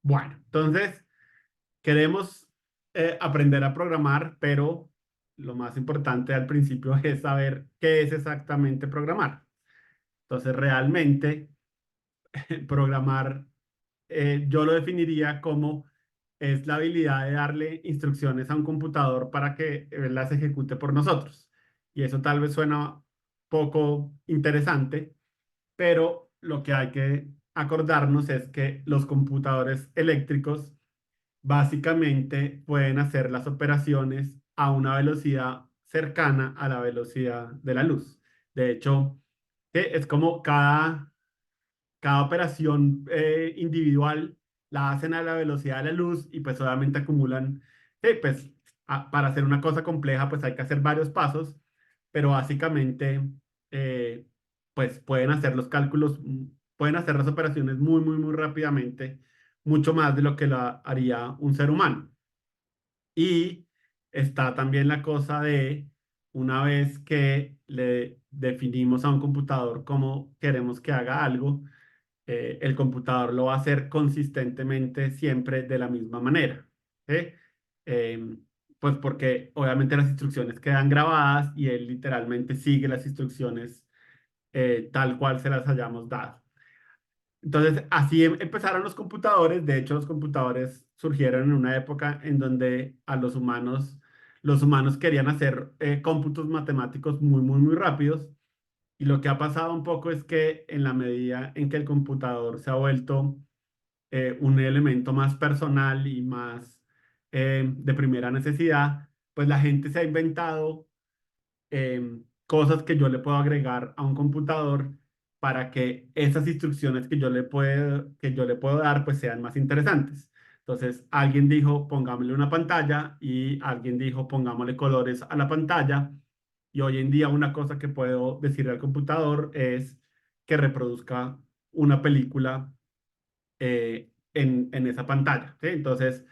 Bueno, entonces queremos aprender a programar, pero lo más importante al principio es saber qué es exactamente programar. Entonces, realmente, programar, yo lo definiría como es la habilidad de darle instrucciones a un computador para que las ejecute por nosotros. Y eso tal vez suena poco interesante, pero lo que hay que acordarnos es que los computadores eléctricos básicamente pueden hacer las operaciones a una velocidad cercana a la velocidad de la luz. De hecho, es como cada operación individual la hacen a la velocidad de la luz y pues obviamente acumulan, pues para hacer una cosa compleja pues hay que hacer varios pasos, pero básicamente eh, pues pueden hacer los cálculos, pueden hacer las operaciones muy rápidamente, mucho más de lo que lo haría un ser humano. Y está también la cosa de una vez que le definimos a un computador cómo queremos que haga algo, el computador lo va a hacer consistentemente siempre de la misma manera. ¿Sí? Em, pues porque obviamente las instrucciones quedan grabadas y él literalmente sigue las instrucciones tal cual se las hayamos dado. Entonces, así empezaron los computadores. De hecho, los computadores surgieron en una época en donde a los humanos querían hacer cómputos matemáticos muy rápidos. Y lo que ha pasado un poco es que en la medida en que el computador se ha vuelto un elemento más personal y más de primera necesidad, pues la gente se ha inventado cosas que yo le puedo agregar a un computador para que esas instrucciones que yo le puedo dar pues sean más interesantes. Entonces, alguien dijo, pongámosle una pantalla y alguien dijo, pongámosle colores a la pantalla. Y hoy en día una cosa que puedo decirle al computador es que reproduzca una película en esa pantalla. ¿Sí? Entonces,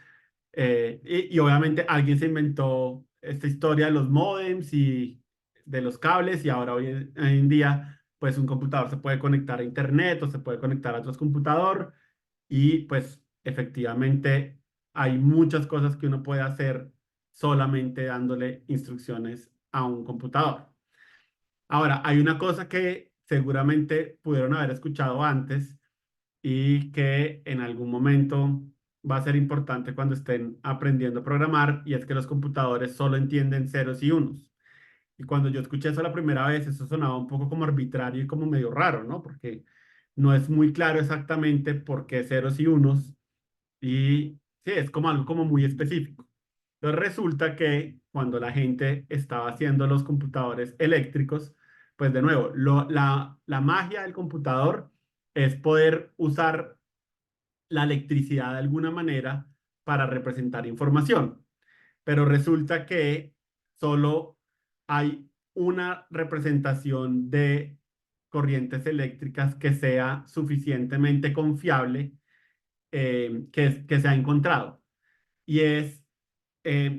y obviamente alguien se inventó esta historia de los módems y de los cables y ahora hoy en día pues un computador se puede conectar a internet o se puede conectar a otros computador y pues efectivamente hay muchas cosas que uno puede hacer solamente dándole instrucciones a un computador. Ahora, hay una cosa que seguramente pudieron haber escuchado antes y que en algún momento va a ser importante cuando estén aprendiendo a programar, y es que los computadores solo entienden ceros y unos. Y cuando yo escuché eso la primera vez, eso sonaba un poco como arbitrario y como medio raro, ¿no? Porque no es muy claro exactamente por qué ceros y unos, y sí, es como algo como muy específico. Entonces resulta que cuando la gente estaba haciendo los computadores eléctricos, pues de nuevo, la magia del computador es poder usar la electricidad de alguna manera para representar información. Pero resulta que solo hay una representación de corrientes eléctricas que sea suficientemente confiable, que se ha encontrado. Y es,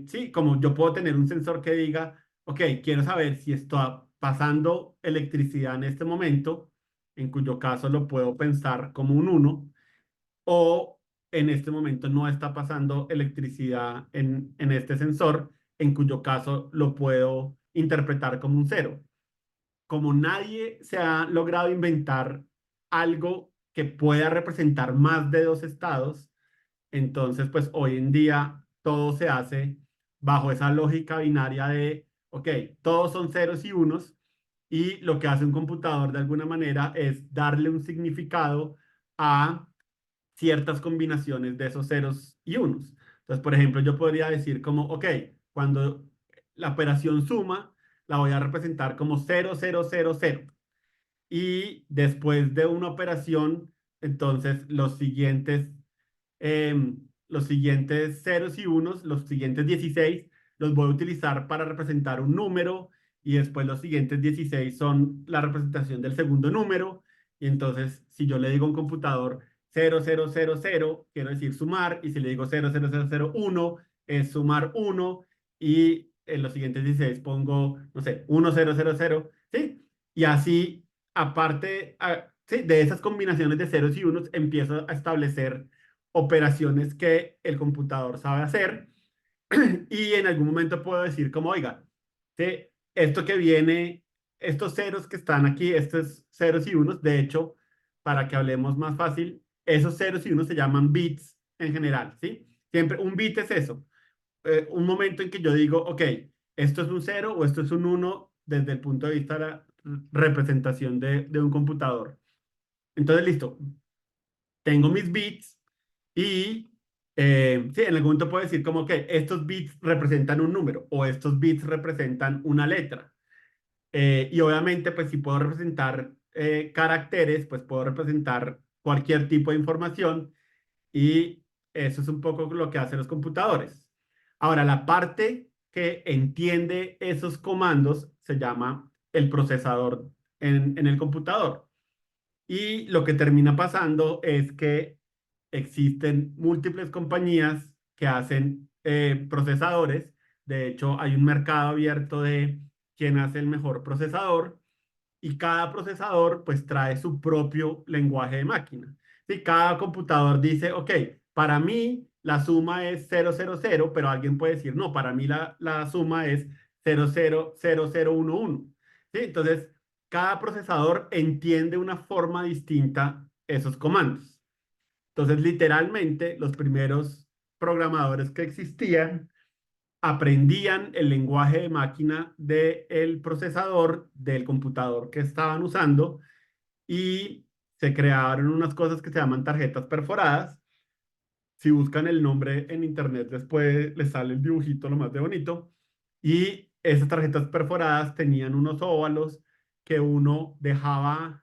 sí, como yo puedo tener un sensor que diga, ok, quiero saber si está pasando electricidad en este momento, en cuyo caso lo puedo pensar como un uno, o en este momento no está pasando electricidad en este sensor, en cuyo caso lo puedo interpretar como un cero. Como nadie se ha logrado inventar algo que pueda representar más de dos estados, entonces pues hoy en día todo se hace bajo esa lógica binaria de, ok, todos son ceros y unos, y lo que hace un computador de alguna manera es darle un significado a ciertas combinaciones de esos ceros y unos. Entonces, por ejemplo, yo podría decir como, ok, cuando la operación suma, la voy a representar como 0000. Y después de una operación, entonces los siguientes ceros y unos, los siguientes 16, los voy a utilizar para representar un número, y después los siguientes 16 son la representación del segundo número. Y entonces, si yo le digo a un computador 0000, quiero decir sumar, y si le digo 00001, es sumar uno, y en los siguientes 16 pongo, no sé, 1000, ¿sí? Y así, aparte, sí, de esas combinaciones de ceros y unos, empiezo a establecer operaciones que el computador sabe hacer y en algún momento puedo decir como, oiga, ¿sí? Esto que viene, estos ceros que están aquí, estos ceros y unos, de hecho, para que hablemos más fácil, esos ceros y unos se llaman bits en general, ¿sí? Siempre un bit es eso, un momento en que yo digo, ok, esto es un cero o esto es un uno desde el punto de vista de la representación de un computador. Entonces, listo, tengo mis bits y sí, en algún momento puedo decir como que estos bits representan un número o estos bits representan una letra. Y obviamente, pues si puedo representar caracteres, pues puedo representar cualquier tipo de información y eso es un poco lo que hacen los computadores. Ahora, la parte que entiende esos comandos se llama el procesador en el computador. Y lo que termina pasando es que existen múltiples compañías que hacen procesadores. De hecho, hay un mercado abierto de quién hace el mejor procesador y cada procesador pues trae su propio lenguaje de máquina. Sí, cada computador dice, ok, para mí la suma es 000, pero alguien puede decir, no, para mí la suma es 000011. ¿Sí? Entonces, cada procesador entiende una forma distinta esos comandos. Entonces, literalmente, los primeros programadores que existían aprendían el lenguaje de máquina del procesador del computador que estaban usando y se crearon unas cosas que se llaman tarjetas perforadas. Si buscan el nombre en internet, después les sale el dibujito lo más de bonito. Y esas tarjetas perforadas tenían unos óvalos que uno dejaba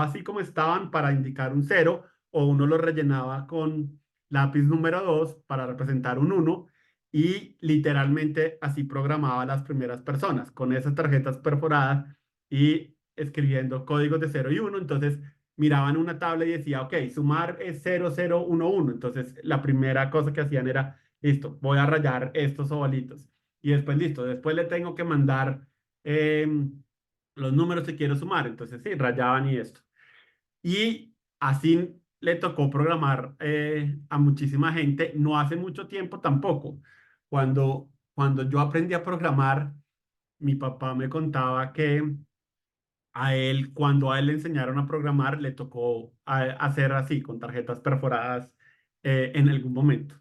así como estaban para indicar un cero, o uno los rellenaba con lápiz número 2 para representar un uno, y literalmente así programaba a las primeras personas, con esas tarjetas perforadas y escribiendo códigos de cero y uno. Entonces miraban una tabla y decía, ok, sumar es 0011. Entonces, la primera cosa que hacían era, listo, voy a rayar estos ovalitos. Y después, listo, después le tengo que mandar los números que quiero sumar. Entonces, sí, rayaban y esto. Y así le tocó programar a muchísima gente, no hace mucho tiempo tampoco. Cuando yo aprendí a programar, mi papá me contaba que a él, cuando a él le enseñaron a programar, le tocó hacer así, con tarjetas perforadas en algún momento.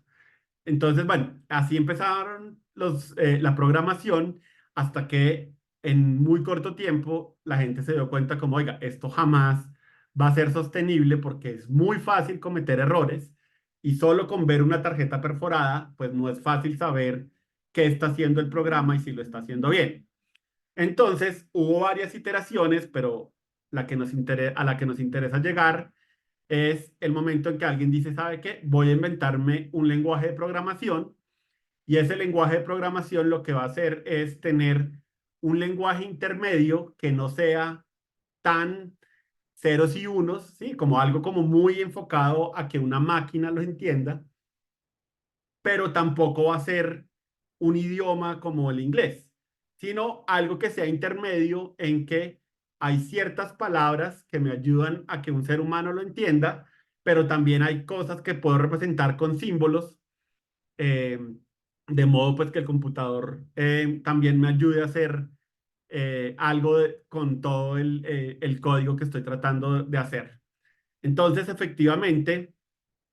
Entonces, bueno, así empezaron la programación hasta que en muy corto tiempo la gente se dio cuenta como, oiga, esto jamás va a ser sostenible porque es muy fácil cometer errores y solo con ver una tarjeta perforada, pues no es fácil saber qué está haciendo el programa y si lo está haciendo bien. Entonces, hubo varias iteraciones, pero a la que nos interesa llegar es el momento en que alguien dice, ¿sabe qué? Voy a inventarme un lenguaje de programación y ese lenguaje de programación lo que va a hacer es tener un lenguaje intermedio que no sea tan ceros y unos, ¿sí? Como algo como muy enfocado a que una máquina lo entienda, pero tampoco va a ser un idioma como el inglés, sino algo que sea intermedio en que hay ciertas palabras que me ayudan a que un ser humano lo entienda, pero también hay cosas que puedo representar con símbolos, eh, de modo pues que el computador también me ayude a hacer con todo el código que estoy tratando de hacer. Entonces, efectivamente,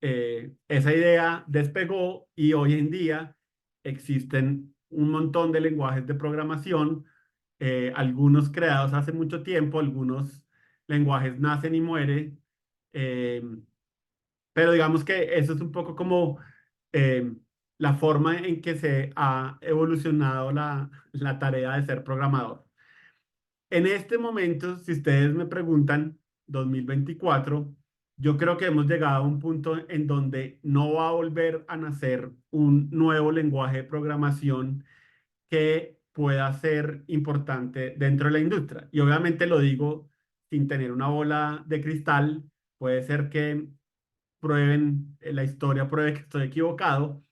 esa idea despegó y hoy en día existen un montón de lenguajes de programación, algunos creados hace mucho tiempo, algunos lenguajes nacen y mueren, eh, pero digamos que eso es un poco como eh, la forma en que se ha evolucionado la tarea de ser programador. En este momento, si ustedes me preguntan, 2024, yo creo que hemos llegado a un punto en donde no va a volver a nacer un nuevo lenguaje de programación que pueda ser importante dentro de la industria. Y obviamente lo digo sin tener una bola de cristal. Puede ser que prueben, la historia pruebe que estoy equivocado,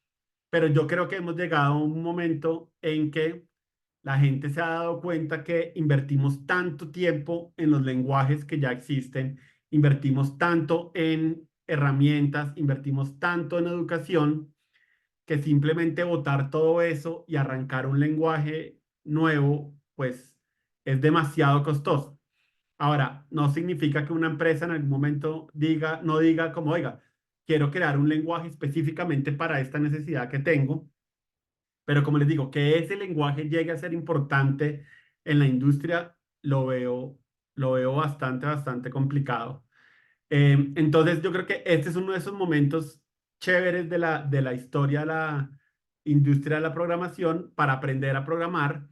pero yo creo que hemos llegado a un momento en que la gente se ha dado cuenta que invertimos tanto tiempo en los lenguajes que ya existen, invertimos tanto en herramientas, invertimos tanto en educación que simplemente botar todo eso y arrancar un lenguaje nuevo, pues es demasiado costoso. Ahora, no significa que una empresa en algún momento diga, no diga como, oiga, quiero crear un lenguaje específicamente para esta necesidad que tengo, pero como les digo, que ese lenguaje llegue a ser importante en la industria, lo veo bastante complicado. Entonces, yo creo que este es uno de esos momentos chéveres de la historia de la industria de la programación para aprender a programar,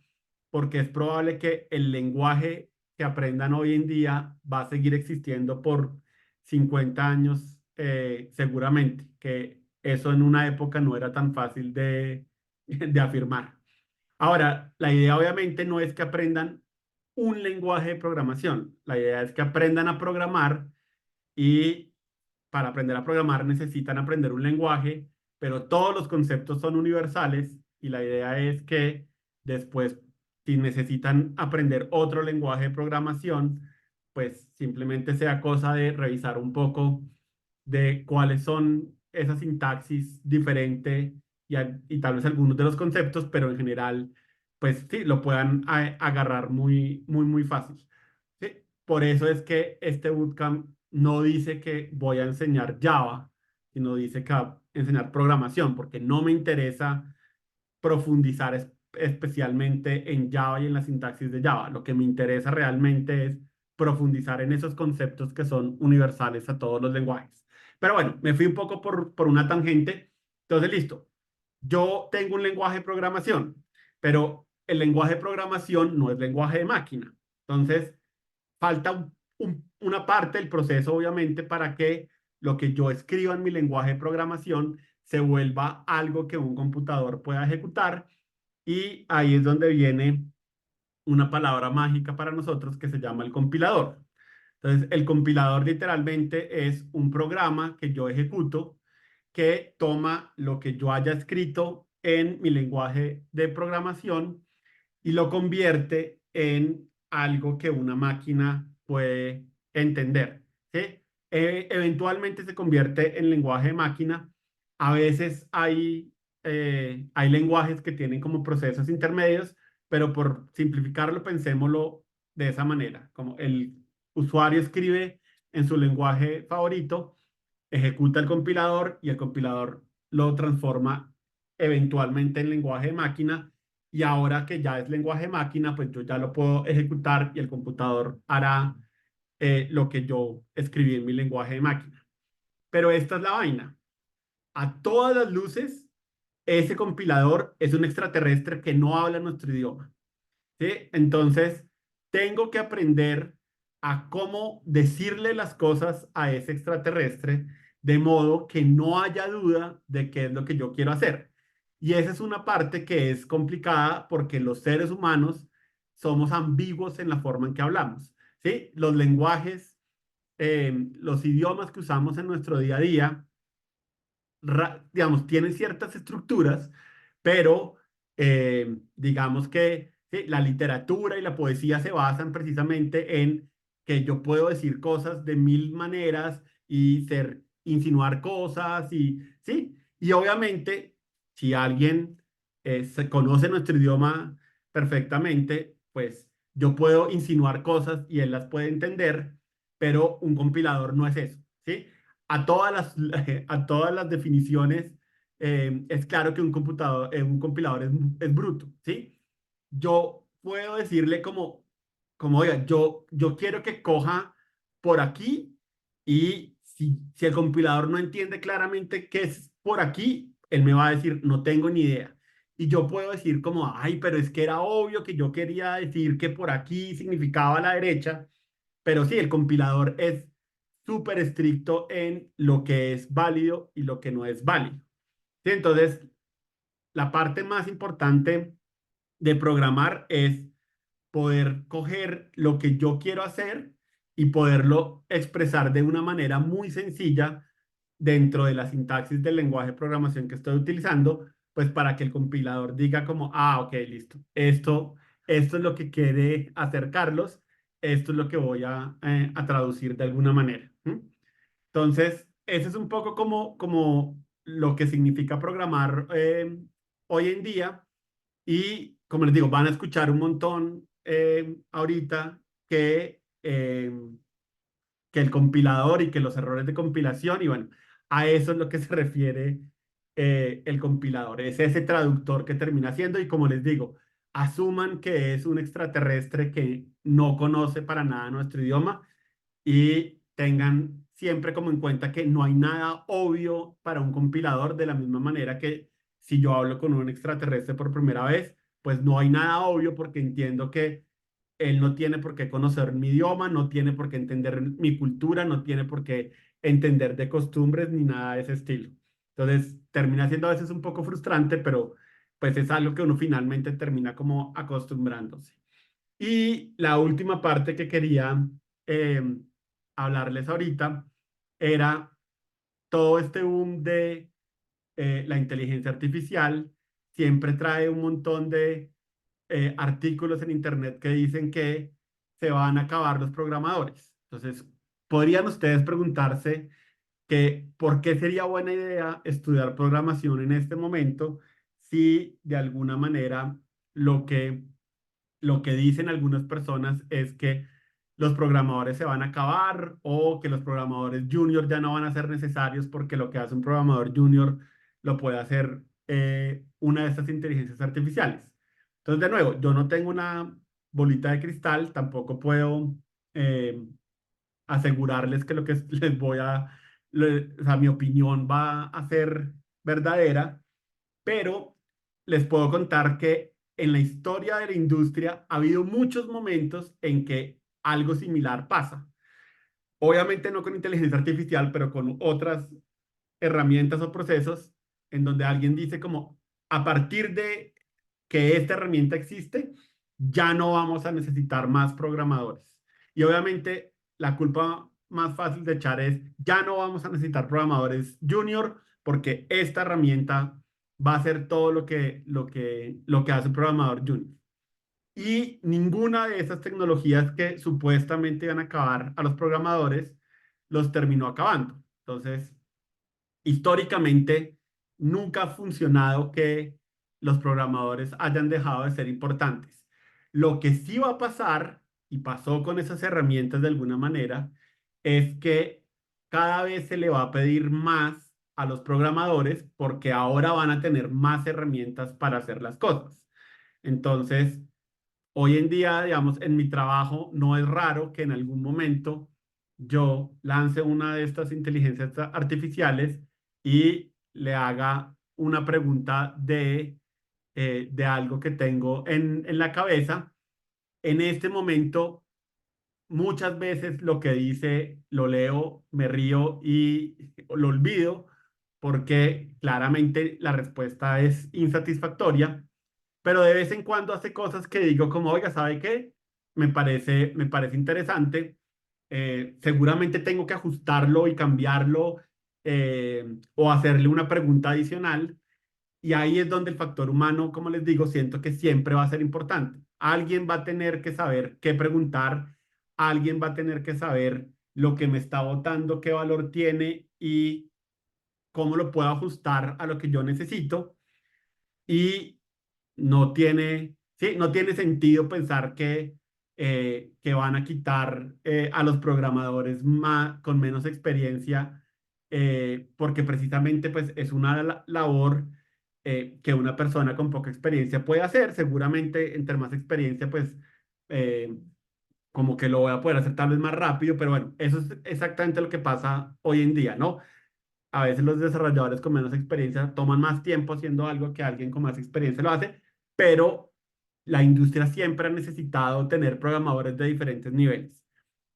porque es probable que el lenguaje que aprendan hoy en día va a seguir existiendo por 50 años, seguramente, que eso en una época no era tan fácil de afirmar. Ahora, la idea obviamente no es que aprendan un lenguaje de programación, la idea es que aprendan a programar y para aprender a programar necesitan aprender un lenguaje, pero todos los conceptos son universales y la idea es que después, si necesitan aprender otro lenguaje de programación, pues simplemente sea cosa de revisar un poco de cuáles son esas sintaxis diferentes y tal vez algunos de los conceptos, pero en general, pues sí, lo puedan agarrar muy fácil. Sí, por eso es que este bootcamp no dice que voy a enseñar Java, sino dice que va a enseñar programación, porque no me interesa profundizar especialmente en Java y en la sintaxis de Java. Lo que me interesa realmente es profundizar en esos conceptos que son universales a todos los lenguajes. Pero bueno, me fui un poco por una tangente. Entonces, listo. Yo tengo un lenguaje de programación, pero el lenguaje de programación no es lenguaje de máquina. Entonces, falta una parte del proceso, obviamente, para que lo que yo escriba en mi lenguaje de programación se vuelva algo que un computador pueda ejecutar. Y ahí es donde viene una palabra mágica para nosotros que se llama el compilador. Entonces, el compilador literalmente es un programa que yo ejecuto que toma lo que yo haya escrito en mi lenguaje de programación y lo convierte en algo que una máquina puede entender, ¿sí? Eventualmente se convierte en lenguaje de máquina. A veces hay lenguajes que tienen como procesos intermedios, pero por simplificarlo, pensémoslo de esa manera, como el usuario escribe en su lenguaje favorito, ejecuta el compilador y el compilador lo transforma eventualmente en lenguaje de máquina y ahora que ya es lenguaje máquina, pues yo ya lo puedo ejecutar y el computador hará lo que yo escribí en mi lenguaje de máquina. Pero esta es la vaina. A todas las luces, ese compilador es un extraterrestre que no habla nuestro idioma. ¿Sí? Entonces, tengo que aprender a cómo decirle las cosas a ese extraterrestre de modo que no haya duda de qué es lo que yo quiero hacer. Y esa es una parte que es complicada porque los seres humanos somos ambiguos en la forma en que hablamos. ¿Sí? Los lenguajes, los idiomas que usamos en nuestro día a día digamos, tienen ciertas estructuras, pero digamos que sí, la literatura y la poesía se basan precisamente en que yo puedo decir cosas de mil maneras y insinuar cosas y sí, y obviamente si alguien se conoce nuestro idioma perfectamente, pues yo puedo insinuar cosas y él las puede entender, pero un compilador no es eso, ¿sí? A todas las definiciones, es claro que un compilador es bruto, ¿sí? Yo puedo decirle oiga, yo quiero que coja por aquí y si el compilador no entiende claramente qué es por aquí, él me va a decir, no tengo ni idea. Y yo puedo decir como, ay, pero es que era obvio que yo quería decir que por aquí significaba la derecha, pero sí, el compilador es súper estricto en lo que es válido y lo que no es válido. ¿Sí? Entonces, la parte más importante de programar es poder coger lo que yo quiero hacer y poderlo expresar de una manera muy sencilla dentro de la sintaxis del lenguaje de programación que estoy utilizando, pues para que el compilador diga como, ah, ok, listo, esto es lo que quiere hacer Carlos, esto es lo que voy a traducir de alguna manera. ¿Mm? Entonces, ese es un poco como lo que significa programar hoy en día. Y como les digo, van a escuchar un montón ahorita que el compilador y que los errores de compilación, y bueno, a eso es lo que se refiere el compilador. Es ese traductor que termina haciendo, y como les digo, asuman que es un extraterrestre que no conoce para nada nuestro idioma, y tengan siempre como en cuenta que no hay nada obvio para un compilador, de la misma manera que si yo hablo con un extraterrestre por primera vez, pues no hay nada obvio, porque entiendo que él no tiene por qué conocer mi idioma, no tiene por qué entender mi cultura, no tiene por qué entender de costumbres ni nada de ese estilo. Entonces, termina siendo a veces un poco frustrante, pero pues es algo que uno finalmente termina como acostumbrándose. Y la última parte que quería eh, hablarles ahorita era todo este boom de la inteligencia artificial. Siempre trae un montón de artículos en internet que dicen que se van a acabar los programadores. Entonces, podrían ustedes preguntarse que por qué sería buena idea estudiar programación en este momento, si de alguna manera lo que lo que dicen algunas personas es que los programadores se van a acabar, o que los programadores junior ya no van a ser necesarios, porque lo que hace un programador junior lo puede hacer una de estas inteligencias artificiales. Entonces, de nuevo, yo no tengo una bolita de cristal, tampoco puedo eh, asegurarles que lo que les voy o sea, mi opinión va a ser verdadera, pero les puedo contar que en la historia de la industria ha habido muchos momentos en que algo similar pasa. Obviamente no con inteligencia artificial, pero con otras herramientas o procesos, en donde alguien dice como, a partir de que esta herramienta existe, ya no vamos a necesitar más programadores. Y obviamente la culpa más fácil de echar es, ya no vamos a necesitar programadores junior, porque esta herramienta va a hacer todo lo que hace un programador junior. Y ninguna de esas tecnologías que supuestamente iban a acabar a los programadores los terminó acabando. Entonces, históricamente nunca ha funcionado que los programadores hayan dejado de ser importantes. Lo que sí va a pasar, y pasó con esas herramientas de alguna manera, es que cada vez se le va a pedir más a los programadores, porque ahora van a tener más herramientas para hacer las cosas. Entonces, hoy en día, digamos, en mi trabajo no es raro que en algún momento yo lance una de estas inteligencias artificiales y le haga una pregunta de algo que tengo en la cabeza. En este momento, muchas veces lo que dice lo leo, me río y lo olvido, porque claramente la respuesta es insatisfactoria, pero de vez en cuando hace cosas que digo como, oiga, ¿sabe qué? Me parece interesante. Seguramente tengo que ajustarlo y cambiarlo, o hacerle una pregunta adicional. Y ahí es donde el factor humano, como les digo, siento que siempre va a ser importante. Alguien va a tener que saber qué preguntar, alguien va a tener que saber lo que me está votando, qué valor tiene y cómo lo puedo ajustar a lo que yo necesito. Y no tiene sentido pensar que van a quitar a los programadores con menos experiencia, porque precisamente pues, es una labor que una persona con poca experiencia puede hacer. Seguramente entre más experiencia, pues eh, como que lo voy a poder hacer tal vez más rápido, pero bueno, eso es exactamente lo que pasa hoy en día, ¿no? A veces los desarrolladores con menos experiencia toman más tiempo haciendo algo que alguien con más experiencia lo hace, pero la industria siempre ha necesitado tener programadores de diferentes niveles.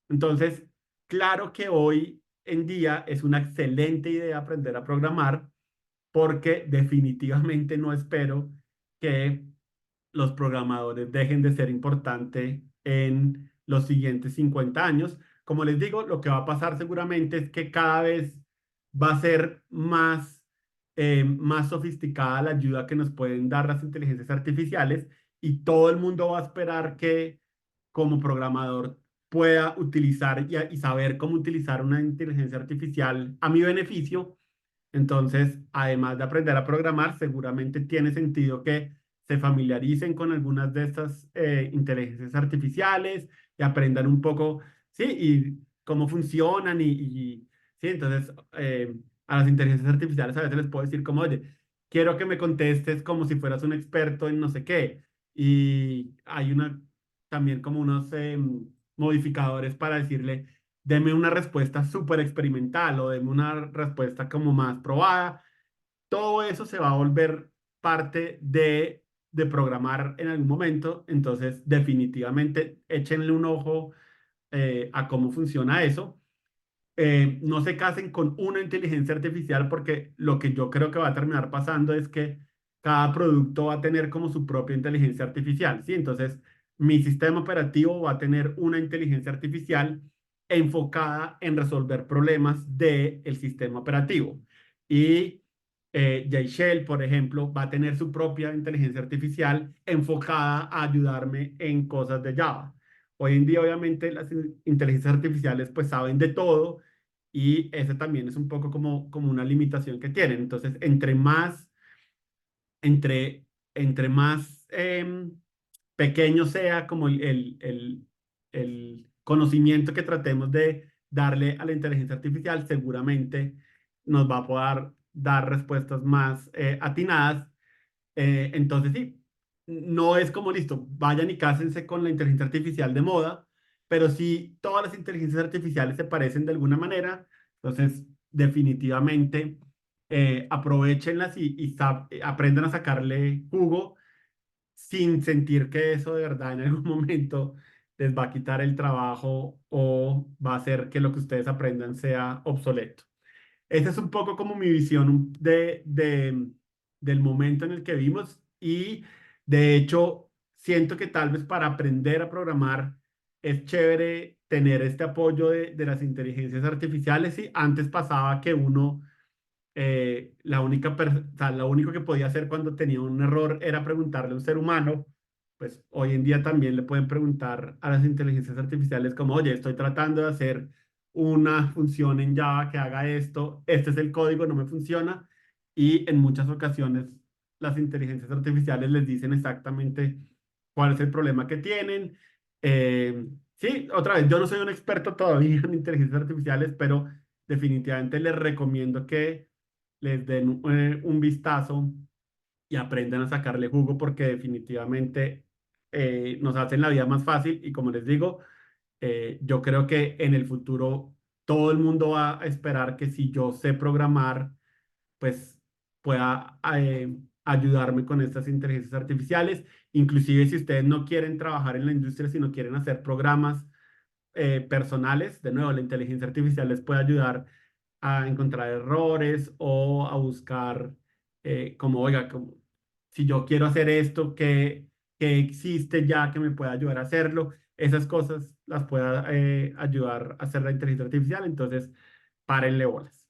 Entonces, claro que hoy en día es una excelente idea aprender a programar, porque definitivamente no espero que los programadores dejen de ser importantes en los siguientes 50 años. Como les digo, lo que va a pasar seguramente es que cada vez va a ser más sofisticada la ayuda que nos pueden dar las inteligencias artificiales, y todo el mundo va a esperar que como programador pueda utilizar y saber cómo utilizar una inteligencia artificial a mi beneficio. Entonces, además de aprender a programar, seguramente tiene sentido que se familiaricen con algunas de estas inteligencias artificiales y aprendan un poco, sí, y cómo funcionan sí, entonces a las inteligencias artificiales a veces les puedo decir como, oye, quiero que me contestes como si fueras un experto en no sé qué. Y hay también como unos modificadores para decirle, deme una respuesta súper experimental o deme una respuesta como más probada. Todo eso se va a volver parte de programar en algún momento. Entonces, definitivamente, échenle un ojo a cómo funciona eso. No se casen con una inteligencia artificial porque lo que yo creo que va a terminar pasando es que cada producto va a tener como su propia inteligencia artificial, ¿sí? Entonces, mi sistema operativo va a tener una inteligencia artificial enfocada en resolver problemas del sistema operativo. Y Shell, por ejemplo, va a tener su propia inteligencia artificial enfocada a ayudarme en cosas de Java. Hoy en día, obviamente, las inteligencias artificiales pues saben de todo y ese también es un poco como una limitación que tienen. Entonces, entre, entre más pequeño sea como el conocimiento que tratemos de darle a la inteligencia artificial, seguramente nos va a poder dar respuestas más atinadas. Entonces, sí, no es como listo, vayan y cásense con la inteligencia artificial de moda, pero sí todas las inteligencias artificiales se parecen de alguna manera. Entonces, definitivamente, aprovechenlas aprendan a sacarle jugo sin sentir que eso de verdad en algún momento les va a quitar el trabajo o va a hacer que lo que ustedes aprendan sea obsoleto. Esa es un poco como mi visión del momento en el que vimos y de hecho siento que tal vez para aprender a programar es chévere tener este apoyo de las inteligencias artificiales y antes pasaba que uno o sea, lo único que podía hacer cuando tenía un error era preguntarle a un ser humano, pues hoy en día también le pueden preguntar a las inteligencias artificiales como, oye, estoy tratando de hacer una función en Java que haga esto, este es el código, no me funciona, y en muchas ocasiones las inteligencias artificiales les dicen exactamente cuál es el problema que tienen. Sí, otra vez, yo no soy un experto todavía en inteligencias artificiales, pero definitivamente les recomiendo que les den un vistazo y aprendan a sacarle jugo porque definitivamente nos hacen la vida más fácil y como les digo, yo creo que en el futuro todo el mundo va a esperar que si yo sé programar, pues pueda ayudarme con estas inteligencias artificiales. Inclusive si ustedes no quieren trabajar en la industria, sino quieren hacer programas personales, de nuevo, la inteligencia artificial les puede ayudar a encontrar errores o a buscar como, oiga, como, si yo quiero hacer esto, ¿qué existe ya que me pueda ayudar a hacerlo? Esas cosas las pueda ayudar a hacer la inteligencia artificial, entonces párenle bolas.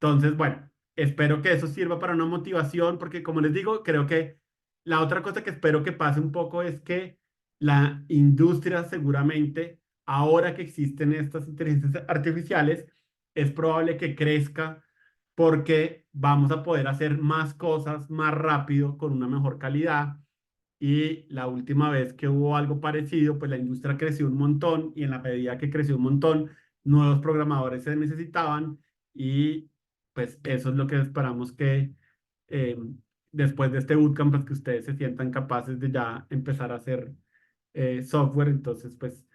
Entonces, bueno, espero que eso sirva para una motivación, porque como les digo, creo que la otra cosa que espero que pase un poco es que la industria seguramente, ahora que existen estas inteligencias artificiales, es probable que crezca porque vamos a poder hacer más cosas más rápido con una mejor calidad. Y la última vez que hubo algo parecido, pues la industria creció un montón y en la medida que creció un montón, nuevos programadores se necesitaban y pues eso es lo que esperamos que eh, después de este bootcamp, pues que ustedes se sientan capaces de ya empezar a hacer software. Entonces, pues,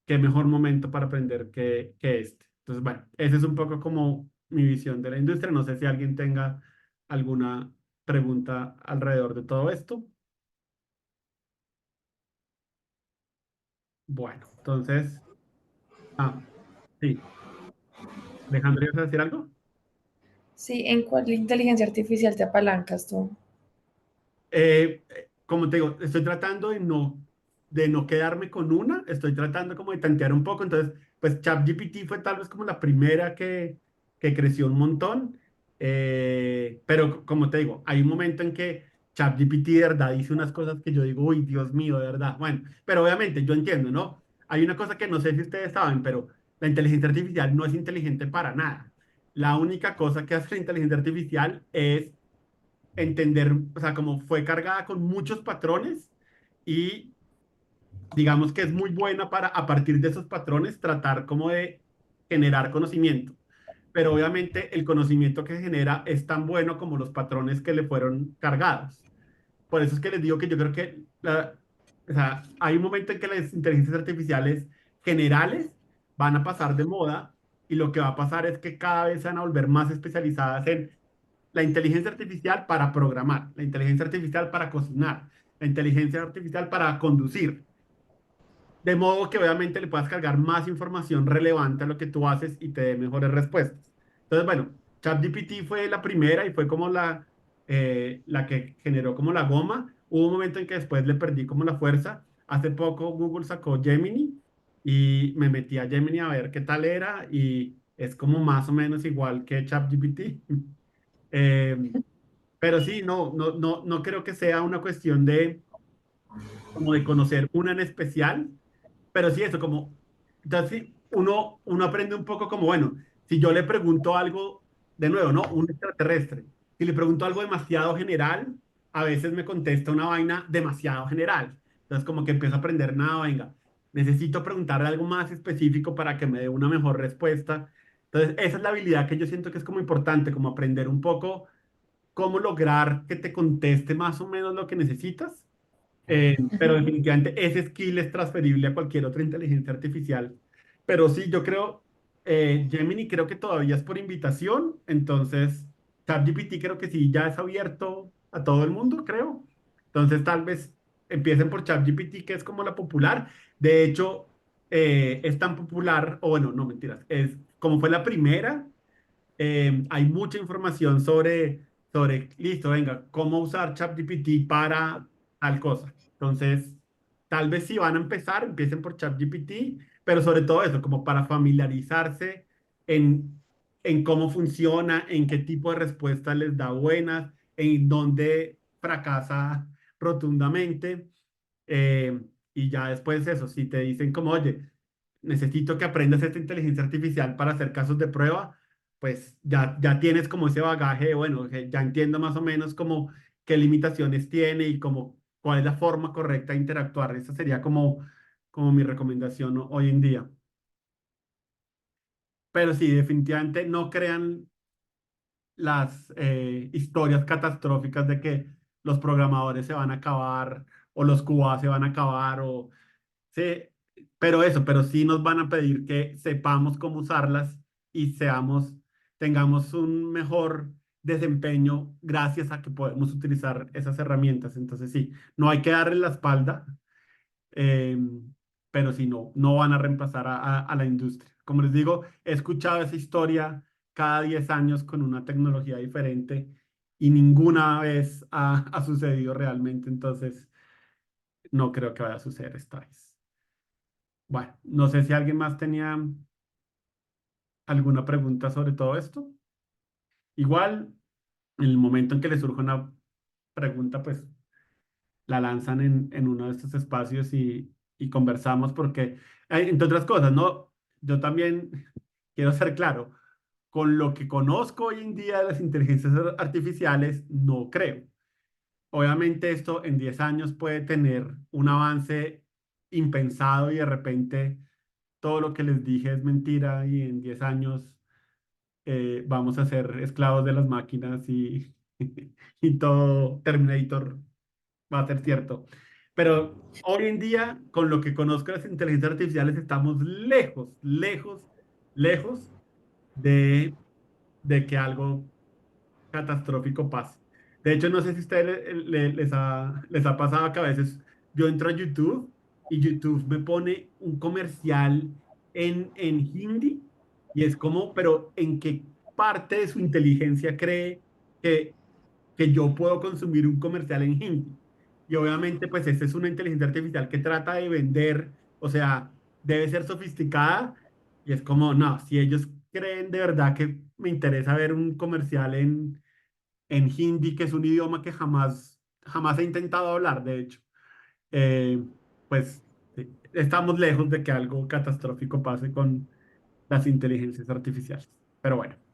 qué mejor momento para aprender que este. Entonces, bueno, ese es un poco como mi visión de la industria. No sé si alguien tenga alguna pregunta alrededor de todo esto. Bueno, entonces, ah, sí, Alejandro, ¿ibas a decir algo? Sí, ¿en cuál inteligencia artificial te apalancas tú? Como te digo, estoy tratando de no quedarme con una, estoy tratando como de tantear un poco, entonces, pues ChatGPT fue tal vez como la primera que creció un montón, pero como te digo, hay un momento en que ChatGPT de verdad dice unas cosas que yo digo, uy, Dios mío, de verdad, bueno, pero obviamente yo entiendo, ¿no? hay una cosa que no sé si ustedes saben, pero la inteligencia artificial no es inteligente para nada. La única cosa que hace la inteligencia artificial es entender, o sea, como fue cargada con muchos patrones y digamos que es muy buena para, a partir de esos patrones, tratar como de generar conocimiento. Pero obviamente el conocimiento que genera es tan bueno como los patrones que le fueron cargados. Por eso es que les digo que yo creo que o sea, hay un momento en que las inteligencias artificiales generales van a pasar de moda y lo que va a pasar es que cada vez se van a volver más especializadas en la inteligencia artificial para programar, la inteligencia artificial para cocinar, la inteligencia artificial para conducir. De modo que obviamente le puedas cargar más información relevante a lo que tú haces y te dé mejores respuestas. Entonces, bueno, ChatGPT fue la primera y fue como la que generó como la goma. Hubo un momento en que después le perdí como la fuerza. Hace poco Google sacó Gemini y me metí a Gemini a ver qué tal era y es como más o menos igual que ChatGPT. Eh, pero sí, no creo que sea una cuestión de como de conocer una en especial, pero sí eso, como, entonces sí, uno aprende un poco como, bueno, si yo le pregunto algo, de nuevo, ¿no? Un extraterrestre, si le pregunto algo demasiado general, a veces me contesta una vaina demasiado general. Entonces como que empiezo a aprender, nada, venga, necesito preguntarle algo más específico para que me dé una mejor respuesta. Entonces esa es la habilidad que yo siento que es como importante, como aprender un poco cómo lograr que te conteste más o menos lo que necesitas, pero Ujú, definitivamente ese skill es transferible a cualquier otra inteligencia artificial. Pero sí, yo creo, Gemini creo que todavía es por invitación, entonces ChatGPT creo que sí, ya es abierto a todo el mundo, creo. Entonces tal vez empiecen por ChatGPT, que es como la popular. De hecho, es tan popular, o bueno, no mentiras, es como fue la primera, hay mucha información listo, venga, cómo usar ChatGPT para tal cosa. Entonces, tal vez si van a empezar, empiecen por ChatGPT, pero sobre todo eso, como para familiarizarse en, en cómo funciona, en qué tipo de respuestas les da buenas, en dónde fracasa rotundamente. eh, y ya después eso, si te dicen como, oye, necesito que aprendas esta inteligencia artificial para hacer casos de prueba, pues ya tienes como ese bagaje de, bueno, que ya entiendo más o menos como qué limitaciones tiene y como cuál es la forma correcta de interactuar. Esa sería como mi recomendación, ¿no? Hoy en día. Pero sí, definitivamente no crean las historias catastróficas de que los programadores se van a acabar o los QA se van a acabar o sí, pero eso, pero sí nos van a pedir que sepamos cómo usarlas y tengamos un mejor desempeño gracias a que podemos utilizar esas herramientas. Entonces sí, no hay que darle la espalda, eh, pero sí, no van a reemplazar a la industria. Como les digo, he escuchado esa historia cada 10 años con una tecnología diferente y ninguna vez ha sucedido realmente. Entonces, no creo que vaya a suceder esta vez. Bueno, no sé si alguien más tenía alguna pregunta sobre todo esto. Igual, en el momento en que le surja una pregunta, pues la lanzan en uno de estos espacios y conversamos porque, entre otras cosas, ¿no? Yo también quiero ser claro, con lo que conozco hoy en día de las inteligencias artificiales, no creo. Obviamente esto en 10 años puede tener un avance impensado y de repente todo lo que les dije es mentira y en 10 años vamos a ser esclavos de las máquinas y todo Terminator va a ser cierto. Pero hoy en día, con lo que conozco de las inteligencias artificiales, estamos lejos de, de que algo catastrófico pase. De hecho, no sé si a ustedes les ha pasado que a veces yo entro a YouTube y YouTube me pone un comercial en hindi y es como, pero ¿en qué parte de su inteligencia cree que, que yo puedo consumir un comercial en hindi? Y obviamente, pues esta es una inteligencia artificial que trata de vender, o sea, debe ser sofisticada y es como, no, si ellos creen de verdad que me interesa ver un comercial en hindi, que es un idioma que jamás he intentado hablar, de hecho. Eh, pues sí. estamos lejos de que algo catastrófico pase con las inteligencias artificiales. Pero bueno.